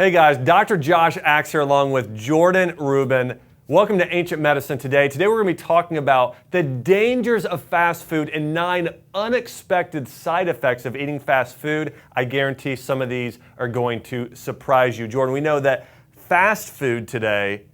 Hey guys, Dr. Josh Axe here along with Jordan Rubin. Welcome to Ancient Medicine Today. Today we're going to be talking about the dangers of fast food and 9 unexpected side effects of eating fast food. I guarantee some of these are going to surprise you. Jordan, we know that fast food today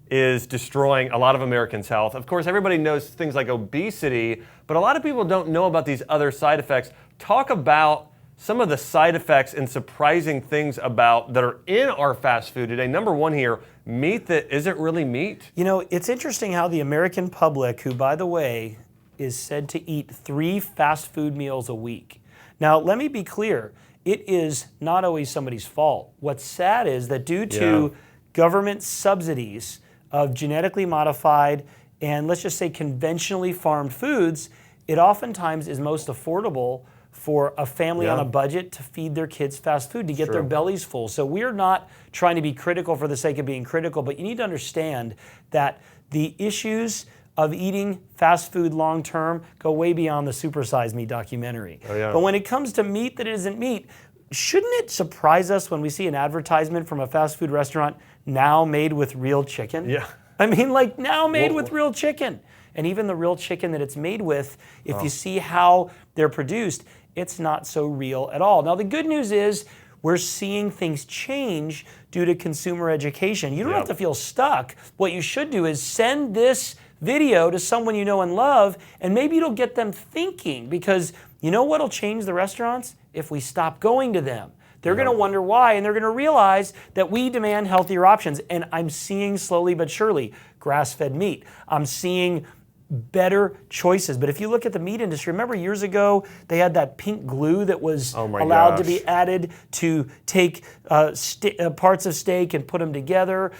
is destroying a lot of Americans' health. Of course, everybody knows things like obesity, but a lot of people don't know about these other side effects. Talk about some of the side effects and surprising things that are in our fast food today. Number one here, meat that isn't really meat. You know, it's interesting how the American public, who, by the way, is said to eat 3 fast food meals a week. Now, let me be clear. It is not always somebody's fault. What's sad is that due to government subsidies of genetically modified and, let's just say, conventionally farmed foods, it oftentimes is most affordable for a family on a budget to feed their kids fast food to get their bellies full. So we're not trying to be critical for the sake of being critical, but you need to understand that the issues of eating fast food long term go way beyond the Super Size Me documentary. But when it comes to meat that isn't meat, shouldn't it surprise us when we see an advertisement from a fast food restaurant now made with real chicken? Yeah. I mean, like now made with real chicken. And even the real chicken that it's made with, if you see how they're produced, it's not so real at all. Now, the good news is we're seeing things change due to consumer education. You don't have to feel stuck. What you should do is send this video to someone you know and love, and maybe it'll get them thinking, because you know what'll change the restaurants? If we stop going to them. They're going to wonder why, and they're going to realize that we demand healthier options. And I'm seeing slowly but surely grass-fed meat. I'm seeing better choices. But if you look at the meat industry, remember years ago they had that pink glue that was allowed to be added to take parts of steak and put them together.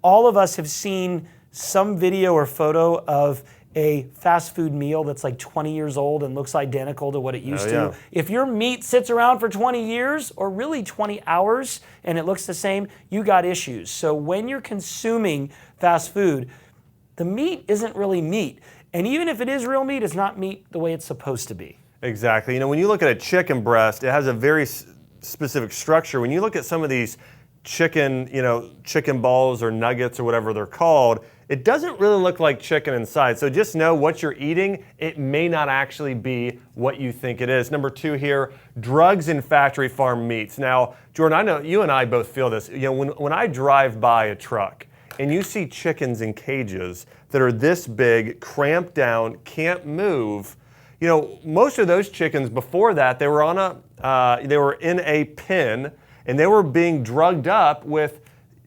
All of us have seen some video or photo of a fast food meal that's like 20 years old and looks identical to what it used to. If your meat sits around for 20 years or really 20 hours and it looks the same, you got issues. So when you're consuming fast food, the meat isn't really meat. And even if it is real meat, it's not meat the way it's supposed to be. Exactly. You know, when you look at a chicken breast, it has a very specific structure. When you look at some of these chicken balls or nuggets or whatever they're called, it doesn't really look like chicken inside. So just know what you're eating, it may not actually be what you think it is. Number 2 here, drugs in factory farm meats. Now, Jordan, I know you and I both feel this. You know, when I drive by a truck, and you see chickens in cages that are this big, cramped down, can't move. You know, most of those chickens before that, they were in a pen, and they were being drugged up with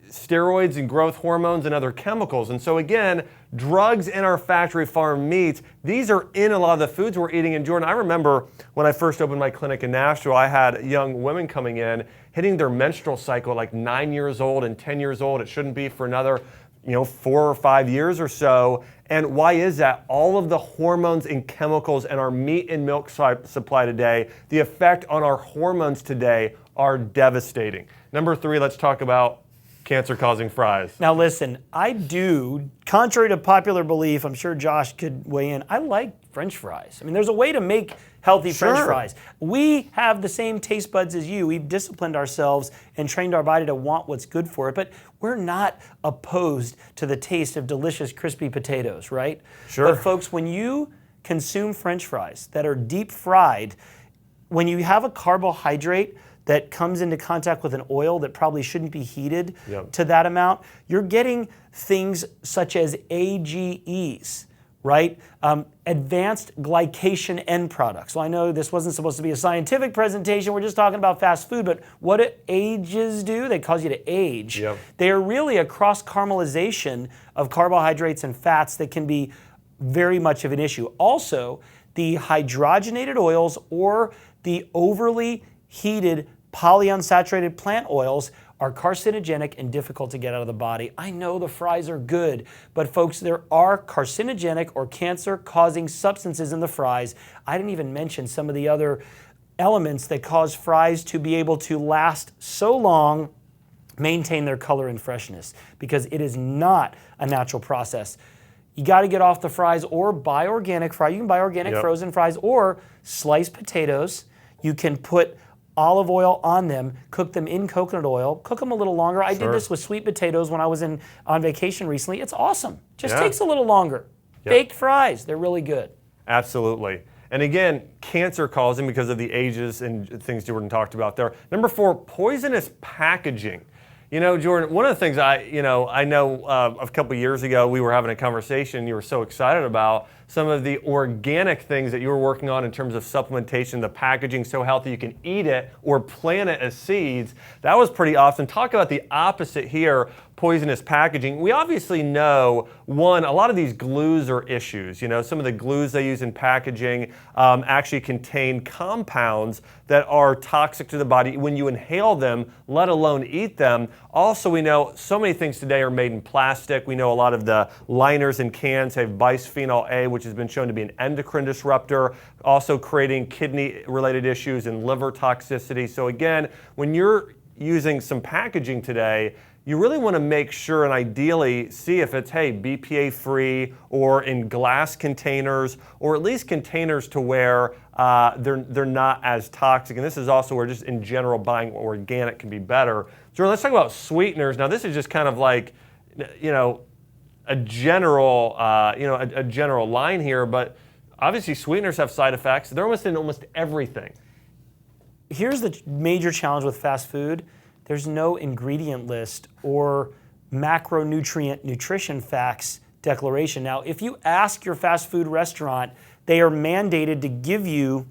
steroids and growth hormones and other chemicals. And so again, drugs in our factory farm meats, these are in a lot of the foods we're eating. And Jordan, I remember when I first opened my clinic in Nashville, I had young women coming in, hitting their menstrual cycle at like 9 years old and 10 years old. It shouldn't be for another 4 or 5 years or so. And why is that? All of the hormones and chemicals in our meat and milk supply today, the effect on our hormones today are devastating. Number 3, let's talk about cancer-causing fries. Now listen, I do, contrary to popular belief, I'm sure Josh could weigh in, I like French fries. I mean, there's a way to make healthy French fries. We have the same taste buds as you. We've disciplined ourselves and trained our body to want what's good for it, but we're not opposed to the taste of delicious crispy potatoes, right? But folks, when you consume French fries that are deep fried, when you have a carbohydrate that comes into contact with an oil that probably shouldn't be heated to that amount, you're getting things such as AGEs, right? Advanced glycation end products. So I know this wasn't supposed to be a scientific presentation, we're just talking about fast food, but what do AGEs do? They cause you to age. They are really a cross-caramelization of carbohydrates and fats that can be very much of an issue. Also, the hydrogenated oils or the overly heated polyunsaturated plant oils are carcinogenic and difficult to get out of the body. I know the fries are good, but folks, there are carcinogenic or cancer-causing substances in the fries. I didn't even mention some of the other elements that cause fries to be able to last so long, maintain their color and freshness, because it is not a natural process. You got to get off the fries or buy organic fries. You can buy organic frozen fries or sliced potatoes. You can put olive oil on them, cook them in coconut oil, cook them a little longer. I did this with sweet potatoes when I was on vacation recently. It's awesome. Just takes a little longer. Baked fries, they're really good. Absolutely. And again, cancer causing because of the ages and things Jordan talked about there. Number 4, poisonous packaging. You know, Jordan, one of the things I know a couple years ago we were having a conversation. You were so excited about some of the organic things that you were working on in terms of supplementation, the packaging so healthy you can eat it or plant it as seeds. That was pretty awesome. Talk about the opposite here, poisonous packaging. We obviously know, one, a lot of these glues are issues. You know, some of the glues they use in packaging actually contain compounds that are toxic to the body when you inhale them, let alone eat them. Also, we know so many things today are made in plastic. We know a lot of the liners and cans have bisphenol A, which has been shown to be an endocrine disruptor, also creating kidney-related issues and liver toxicity. So again, when you're using some packaging today, you really want to make sure and ideally see if it's, hey, BPA free or in glass containers, or at least containers to where they're not as toxic. And this is also where just in general buying organic can be better. So let's talk about sweeteners. Now this is just kind of like, you know, a general line here, but obviously sweeteners have side effects. They're almost in almost everything. Here's the major challenge with fast food. There's no ingredient list or macronutrient nutrition facts declaration. Now, if you ask your fast food restaurant, they are mandated to give you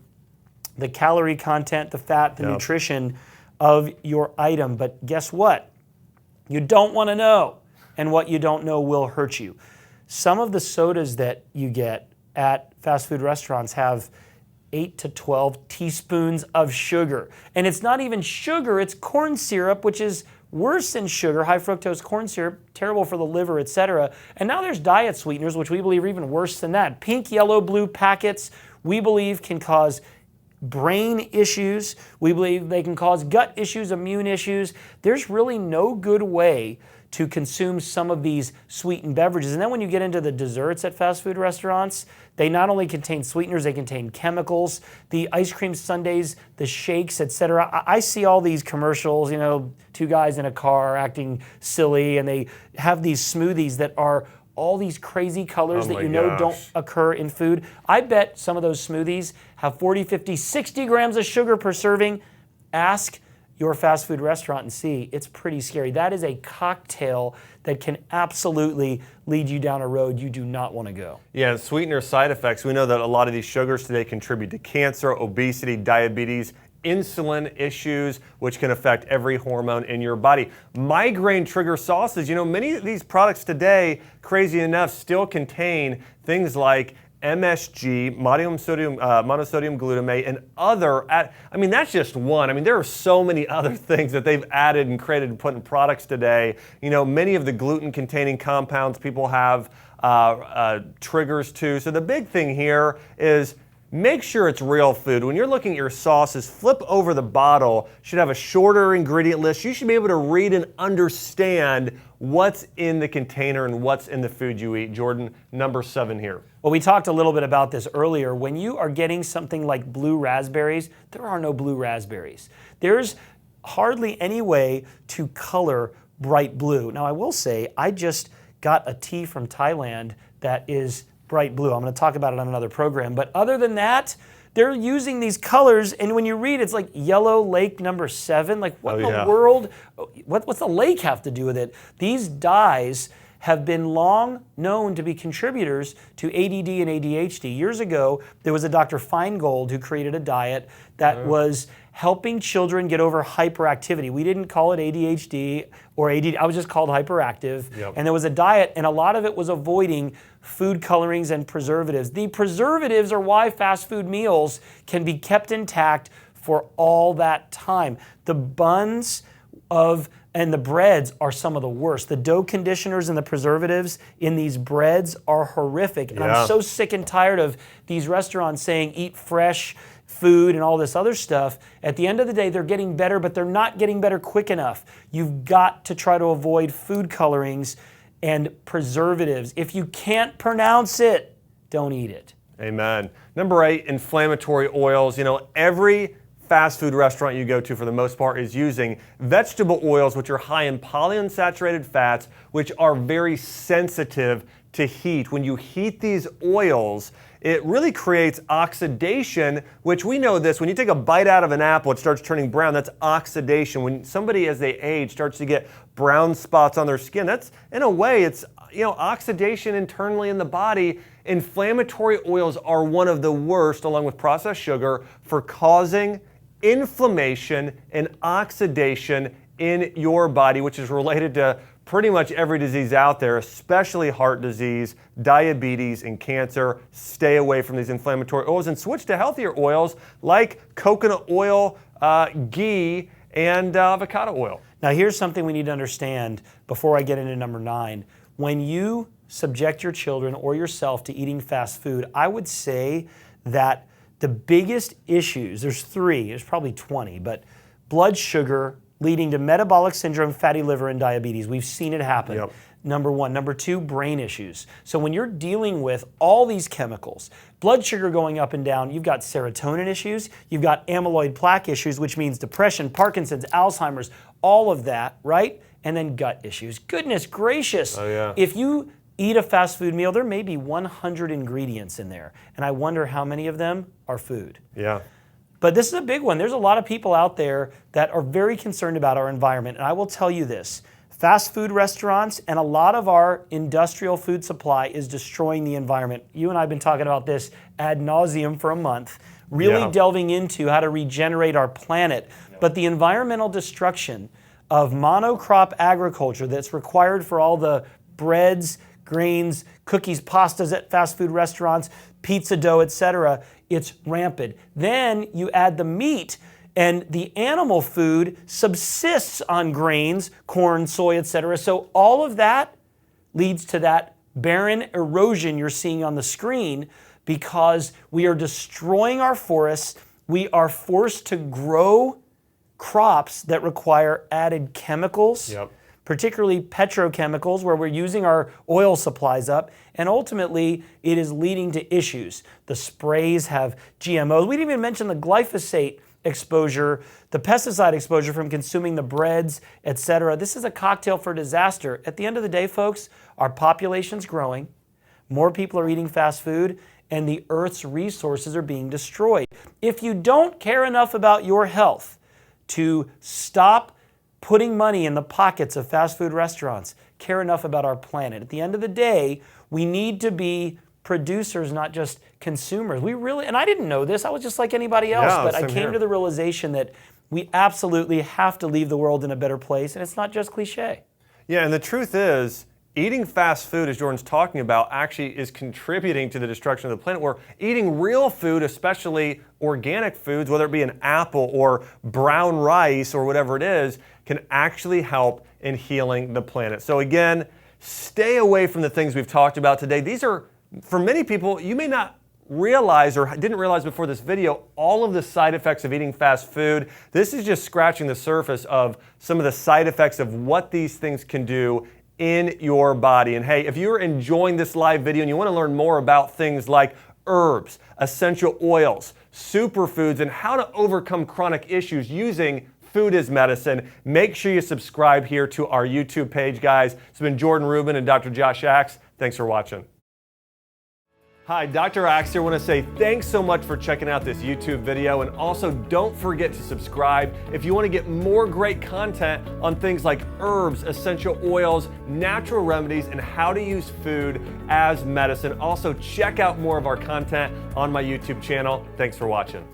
the calorie content, the fat, the nutrition of your item. But guess what? You don't want to know, and what you don't know will hurt you. Some of the sodas that you get at fast food restaurants have 8 to 12 teaspoons of sugar. And it's not even sugar, it's corn syrup, which is worse than sugar, high fructose corn syrup, terrible for the liver, etc. And now there's diet sweeteners, which we believe are even worse than that. Pink, yellow, blue packets, we believe can cause brain issues. We believe they can cause gut issues, immune issues. There's really no good way to consume some of these sweetened beverages. And then when you get into the desserts at fast food restaurants, they not only contain sweeteners, they contain chemicals, the ice cream sundaes, the shakes, etc. I see all these commercials, you know, 2 guys in a car acting silly, and they have these smoothies that are all these crazy colors that you know don't occur in food. I bet some of those smoothies have 40, 50, 60 grams of sugar per serving. Ask your fast food restaurant and see. It's pretty scary. That is a cocktail that can absolutely lead you down a road you do not want to go. Yeah, sweetener side effects. We know that a lot of these sugars today contribute to cancer, obesity, diabetes, insulin issues, which can affect every hormone in your body. Migraine trigger sauces. You know, many of these products today, crazy enough, still contain things like MSG, monosodium glutamate, and other, I mean, that's just one. I mean, there are so many other things that they've added and created and put in products today. You know, many of the gluten-containing compounds people have triggers to. So the big thing here is make sure it's real food. When you're looking at your sauces, flip over the bottle. It should have a shorter ingredient list. You should be able to read and understand what's in the container and what's in the food you eat. Jordan, number 7 here. Well, we talked a little bit about this earlier. When you are getting something like blue raspberries, there are no blue raspberries. There's hardly any way to color bright blue. Now, I will say, I just got a tea from Thailand that is bright blue. I'm going to talk about it on another program. But other than that, they're using these colors, and when you read, it's like Yellow Lake number 7. Like, what in the world? What's the lake have to do with it? These dyes have been long known to be contributors to ADD and ADHD. Years ago, there was a Dr. Feingold who created a diet that was helping children get over hyperactivity. We didn't call it ADHD or ADD, I was just called hyperactive. And there was a diet, and a lot of it was avoiding food colorings and preservatives. The preservatives are why fast food meals can be kept intact for all that time. The buns and the breads are some of the worst. The dough conditioners and the preservatives in these breads are horrific. And I'm so sick and tired of these restaurants saying eat fresh food and all this other stuff. At the end of the day, they're getting better, but they're not getting better quick enough. You've got to try to avoid food colorings and preservatives. If you can't pronounce it, don't eat it. Amen. Number 8, inflammatory oils. You know, every fast food restaurant you go to for the most part is using vegetable oils, which are high in polyunsaturated fats, which are very sensitive to heat. When you heat these oils, it really creates oxidation, which we know this. When you take a bite out of an apple, it starts turning brown. That's oxidation. When somebody, as they age, starts to get brown spots on their skin, that's, in a way, it's oxidation internally in the body. Inflammatory oils are one of the worst, along with processed sugar, for causing inflammation and oxidation in your body, which is related to pretty much every disease out there, especially heart disease, diabetes, and cancer. Stay away from these inflammatory oils and switch to healthier oils like coconut oil, ghee, and avocado oil. Now here's something we need to understand before I get into number 9. When you subject your children or yourself to eating fast food, I would say that the biggest issues, there's 3, there's probably 20, but blood sugar leading to metabolic syndrome, fatty liver, and diabetes. We've seen it happen. Yep. Number 1. Number 2, brain issues. So when you're dealing with all these chemicals, blood sugar going up and down, you've got serotonin issues, you've got amyloid plaque issues, which means depression, Parkinson's, Alzheimer's, all of that, right? And then gut issues. Goodness gracious. Oh, yeah. If you eat a fast food meal, there may be 100 ingredients in there, and I wonder how many of them are food. Yeah. But this is a big one. There's a lot of people out there that are very concerned about our environment. And I will tell you this, fast food restaurants and a lot of our industrial food supply is destroying the environment. You and I have been talking about this ad nauseum for a month, really delving into how to regenerate our planet. But the environmental destruction of monocrop agriculture that's required for all the breads, grains, cookies, pastas at fast food restaurants, pizza dough, etc., it's rampant. Then you add the meat, and the animal food subsists on grains, corn, soy, etc. So all of that leads to that barren erosion you're seeing on the screen because we are destroying our forests. We are forced to grow crops that require added chemicals. Yep. Particularly petrochemicals, where we're using our oil supplies up, and ultimately it is leading to issues. The sprays have GMOs. We didn't even mention the glyphosate exposure, the pesticide exposure from consuming the breads, etc. This is a cocktail for disaster. At the end of the day, folks, our population's growing, more people are eating fast food, and the Earth's resources are being destroyed. If you don't care enough about your health to stop putting money in the pockets of fast food restaurants, care enough about our planet. At the end of the day, we need to be producers, not just consumers. We really, and I didn't know this, I was just like anybody else, but I came to the realization that we absolutely have to leave the world in a better place, and it's not just cliche. Yeah, and the truth is, eating fast food, as Jordan's talking about, actually is contributing to the destruction of the planet. We're eating real food, especially organic foods, whether it be an apple or brown rice or whatever it is, can actually help in healing the planet. So again, stay away from the things we've talked about today. These are, for many people, you may not realize or didn't realize before this video, all of the side effects of eating fast food. This is just scratching the surface of some of the side effects of what these things can do in your body. And hey, if you're enjoying this live video and you want to learn more about things like herbs, essential oils, superfoods, and how to overcome chronic issues using food as medicine, make sure you subscribe here to our YouTube page, guys. It's been Jordan Rubin and Dr. Josh Axe. Thanks for watching. Hi, Dr. Axe here. I want to say thanks so much for checking out this YouTube video, and also don't forget to subscribe if you want to get more great content on things like herbs, essential oils, natural remedies, and how to use food as medicine. Also, check out more of our content on my YouTube channel. Thanks for watching.